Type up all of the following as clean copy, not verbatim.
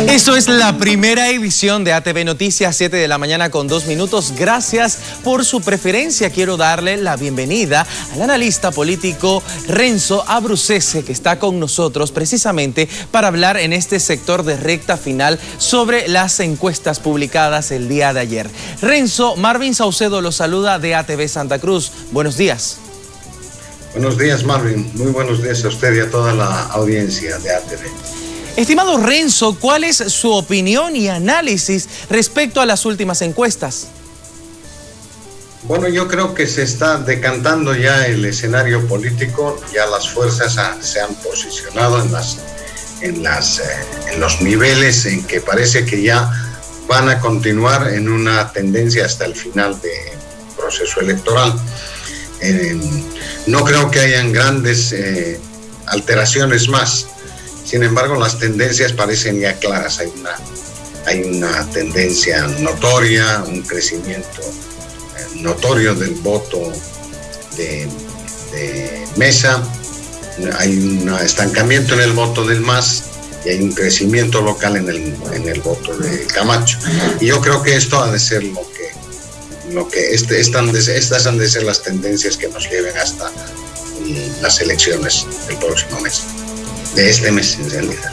Esto es la primera edición de ATV Noticias, 7 de la mañana con 2 minutos. Gracias por su preferencia. Quiero darle la bienvenida al analista político Renzo Abruzzese, que está con nosotros precisamente para hablar en este sector de recta final sobre las encuestas publicadas el día de ayer. Renzo, Marvin Saucedo lo saluda de ATV Santa Cruz. Buenos días. Buenos días, Marvin. Muy buenos días a usted y a toda la audiencia de ATV. Estimado Renzo, ¿cuál es su opinión y análisis respecto a las últimas encuestas? Bueno, yo creo que se está decantando ya el escenario político, ya las fuerzas se han posicionado en los niveles en que parece que ya van a continuar en una tendencia hasta el final del proceso electoral. No creo que hayan grandes alteraciones más. Sin embargo, las tendencias parecen ya claras. Hay una tendencia notoria, un crecimiento notorio del voto de Mesa. Hay un estancamiento en el voto del MAS y hay un crecimiento local en el voto de Camacho. Y yo creo que esto ha de ser estas han de ser las tendencias que nos lleven hasta las elecciones del próximo mes. De este mes, en realidad.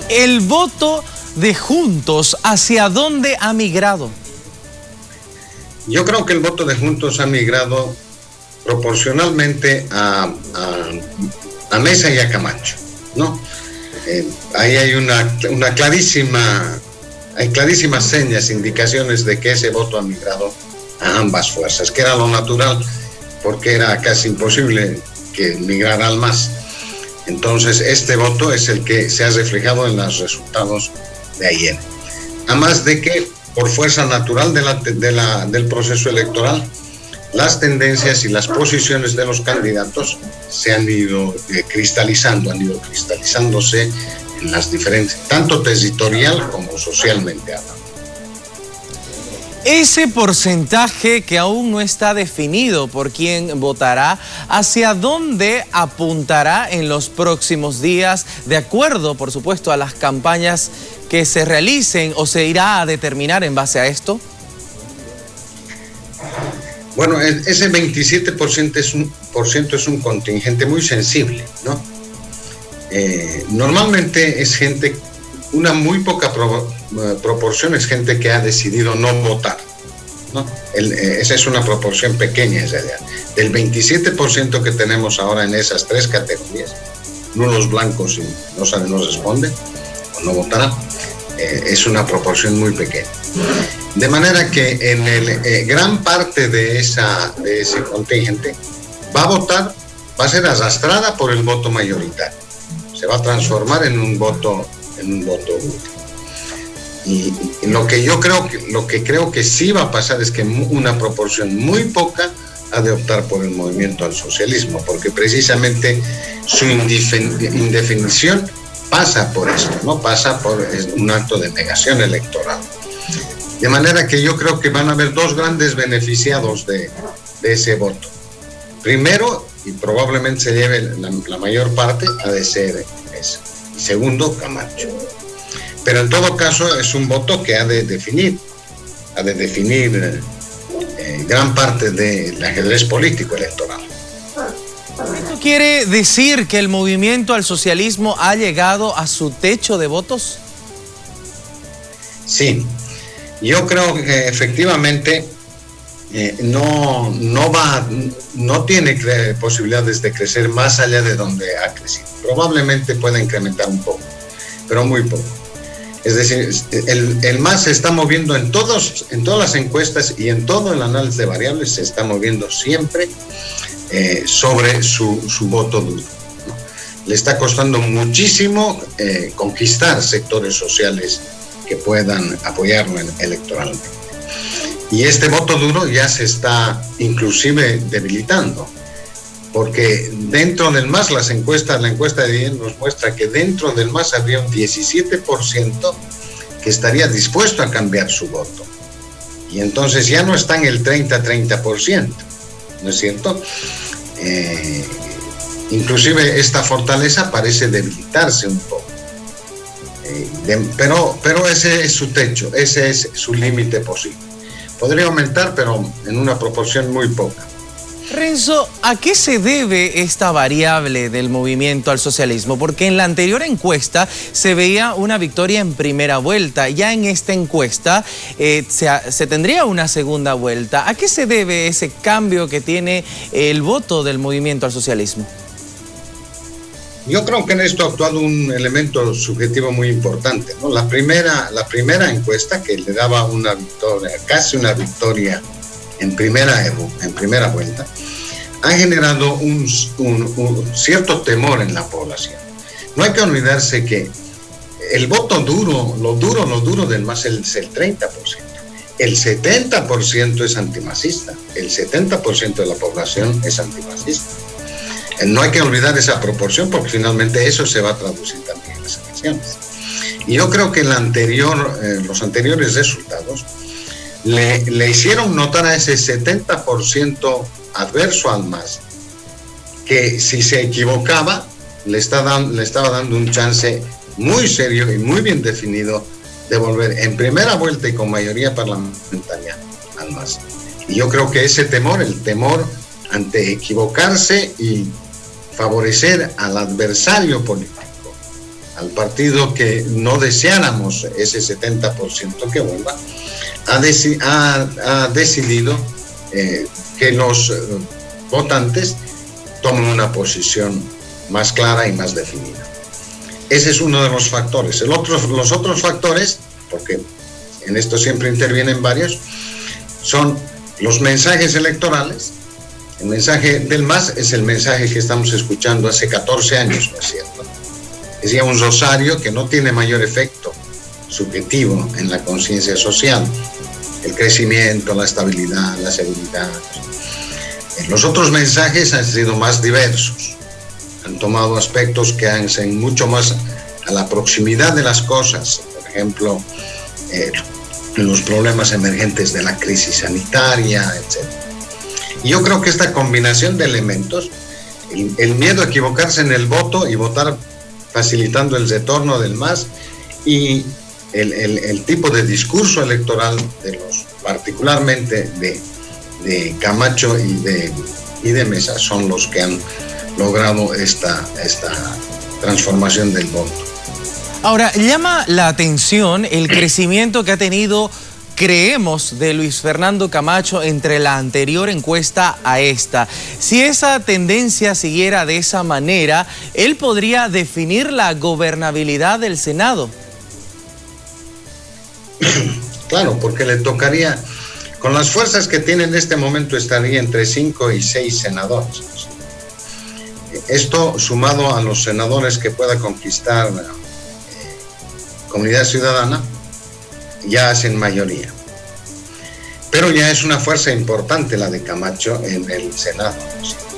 ¿El voto de Juntos hacia dónde ha migrado? Yo creo que el voto de Juntos ha migrado proporcionalmente a Mesa y a Camacho, ¿no? Ahí hay clarísimas señas, indicaciones de que ese voto ha migrado a ambas fuerzas, que era lo natural, porque era casi imposible que migrara al MAS. Entonces, este voto es el que se ha reflejado en los resultados de ayer. Además de que, por fuerza natural del proceso electoral, las tendencias y las posiciones de los candidatos se han ido cristalizándose en las diferentes, tanto territorial como socialmente hablando. Ese porcentaje que aún no está definido por quién votará, ¿hacia dónde apuntará en los próximos días? De acuerdo, por supuesto, a las campañas que se realicen, ¿o se irá a determinar en base a esto? Bueno, ese 27% es un contingente muy sensible, ¿no? Normalmente es gente, una muy poca proporción es gente que ha decidido no votar, ¿no? Esa es una proporción pequeña en realidad. Del 27% que tenemos ahora en esas tres categorías, nulos, blancos y no responde o no votará, es una proporción muy pequeña. De manera que gran parte de ese contingente va a votar, va a ser arrastrada por el voto mayoritario. Se va a transformar en un voto útil. Y lo que creo que sí va a pasar es que una proporción muy poca ha de optar por el movimiento al socialismo, porque precisamente su indefinición pasa por esto, ¿no? Pasa por un acto de negación electoral. De manera que yo creo que van a haber dos grandes beneficiados de ese voto. Primero, y probablemente se lleve la mayor parte, ha de ser Mesa. Y segundo, Camacho. Pero en todo caso es un voto que ha de definir gran parte del ajedrez político electoral. ¿Esto quiere decir que el movimiento al socialismo ha llegado a su techo de votos? Sí, yo creo que efectivamente no tiene posibilidades de crecer más allá de donde ha crecido. Probablemente pueda incrementar un poco, pero muy poco. Es decir, el MAS se está moviendo en todas las encuestas y en todo el análisis de variables, se está moviendo siempre sobre su voto duro, ¿no? Le está costando muchísimo conquistar sectores sociales que puedan apoyarlo electoralmente. Y este voto duro ya se está inclusive debilitando, porque dentro del MAS la encuesta de ayer nos muestra que dentro del MAS habría un 17% que estaría dispuesto a cambiar su voto. Y entonces ya no está en el 30%, ¿no es cierto? Inclusive esta fortaleza parece debilitarse un poco. Pero ese es su techo, ese es su límite posible. Podría aumentar, pero en una proporción muy poca. Renzo, ¿a qué se debe esta variable del movimiento al socialismo? Porque en la anterior encuesta se veía una victoria en primera vuelta. Ya en esta encuesta se tendría una segunda vuelta. ¿A qué se debe ese cambio que tiene el voto del movimiento al socialismo? Yo creo que en esto ha actuado un elemento subjetivo muy importante, ¿no? La primera encuesta, que le daba una victoria, casi una victoria en primera vuelta, ha generado un cierto temor en la población. No hay que olvidarse que el voto duro, lo duro del MAS es el 30%. El 70% es antimacista. El 70% de la población es antimacista. No hay que olvidar esa proporción porque finalmente eso se va a traducir también en las elecciones. Y yo creo que los anteriores resultados le hicieron notar a ese 70% adverso al MAS que si se equivocaba le estaba dando un chance muy serio y muy bien definido de volver en primera vuelta y con mayoría parlamentaria al MAS. Y yo creo que ese temor, el temor ante equivocarse y favorecer al adversario político, al partido que no deseáramos ese 70% que vuelva, ha decidido que los votantes tomen una posición más clara y más definida. Ese es uno de los factores. Los otros factores, porque en esto siempre intervienen varios, son los mensajes electorales. El mensaje del MAS es el mensaje que estamos escuchando hace 14 años, ¿no es cierto? Es ya un rosario que no tiene mayor efecto subjetivo en la conciencia social. El crecimiento, la estabilidad, la seguridad. Los otros mensajes han sido más diversos. Han tomado aspectos que hacen mucho más a la proximidad de las cosas. Por ejemplo, los problemas emergentes de la crisis sanitaria, etc. Y yo creo que esta combinación de elementos, el miedo a equivocarse en el voto y votar facilitando el retorno del MAS y el tipo de discurso electoral particularmente de Camacho y de Mesa son los que han logrado esta transformación del voto. Ahora, llama la atención el crecimiento que ha tenido, creemos, de Luis Fernando Camacho entre la anterior encuesta a esta. Si esa tendencia siguiera de esa manera, él podría definir la gobernabilidad del Senado. Claro, porque le tocaría, con las fuerzas que tiene en este momento, estaría entre 5 y 6 senadores. Esto sumado a los senadores que pueda conquistar Comunidad Ciudadana, ya hacen mayoría. Pero ya es una fuerza importante la de Camacho en el Senado.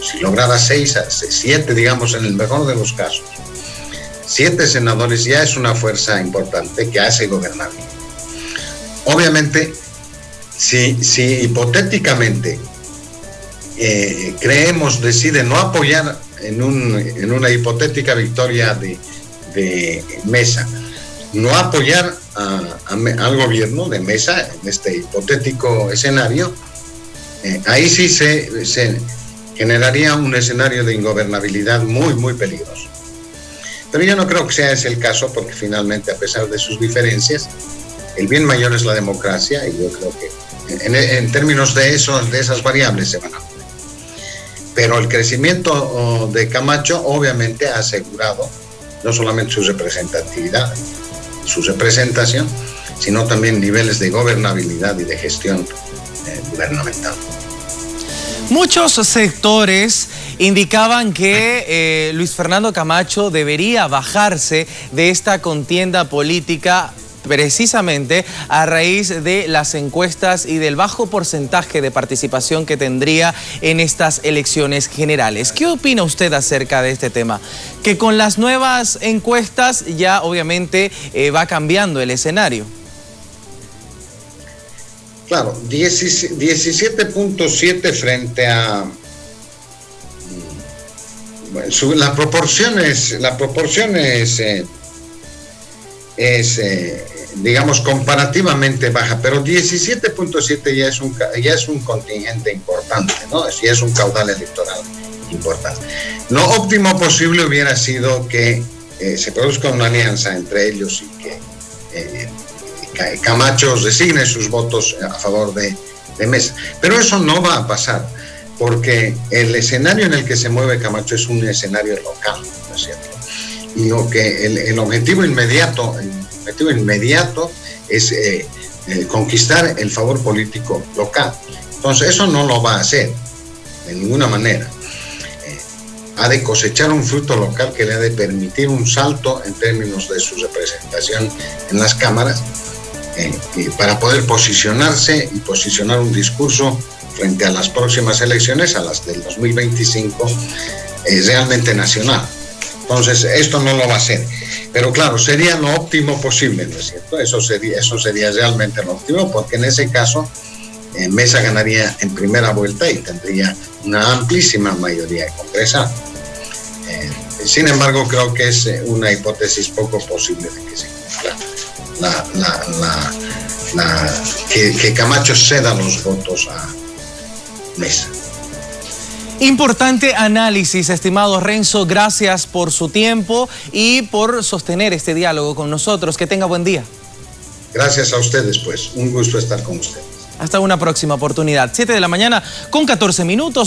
Si lograra 6 a 7, digamos, en el mejor de los casos, 7 senadores ya es una fuerza importante que hace gobernabilidad. Obviamente, si hipotéticamente decide no apoyar en una hipotética victoria de Mesa, no apoyar al gobierno de Mesa en este hipotético escenario, ahí sí se generaría un escenario de ingobernabilidad muy, muy peligroso. Pero yo no creo que sea ese el caso, porque finalmente, a pesar de sus diferencias, el bien mayor es la democracia, y yo creo que en términos de esas variables se van a poner. Pero el crecimiento de Camacho obviamente ha asegurado no solamente su representatividad, su representación, sino también niveles de gobernabilidad y de gestión gubernamental. Muchos sectores indicaban que Luis Fernando Camacho debería bajarse de esta contienda política precisamente a raíz de las encuestas y del bajo porcentaje de participación que tendría en estas elecciones generales. ¿Qué opina usted acerca de este tema? Que con las nuevas encuestas ya obviamente va cambiando el escenario. Claro, 17.7 frente a... Bueno, la proporción es es digamos, comparativamente baja, pero 17.7 ya es un contingente importante, ¿no? Ya es un caudal electoral importante. Lo óptimo posible hubiera sido que se produzca una alianza entre ellos y que Camacho designe sus votos a favor de Mesa. Pero eso no va a pasar, porque el escenario en el que se mueve Camacho es un escenario local, ¿no es cierto? Y lo que el objetivo inmediato es conquistar el favor político local. Entonces eso no lo va a hacer de ninguna manera. Ha de cosechar un fruto local que le ha de permitir un salto en términos de su representación en las cámaras, para poder posicionarse y posicionar un discurso frente a las próximas elecciones, a las del 2025, realmente nacional. Entonces, esto no lo va a hacer. Pero claro, sería lo óptimo posible, ¿no es cierto? Eso sería realmente lo óptimo, porque en ese caso Mesa ganaría en primera vuelta y tendría una amplísima mayoría congresal. Sin embargo, creo que es una hipótesis poco posible de que se cumpla que Camacho ceda los votos a Mesa. Importante análisis, estimado Renzo. Gracias por su tiempo y por sostener este diálogo con nosotros. Que tenga buen día. Gracias a ustedes, pues. Un gusto estar con ustedes. Hasta una próxima oportunidad. 7 de la mañana con 14 minutos.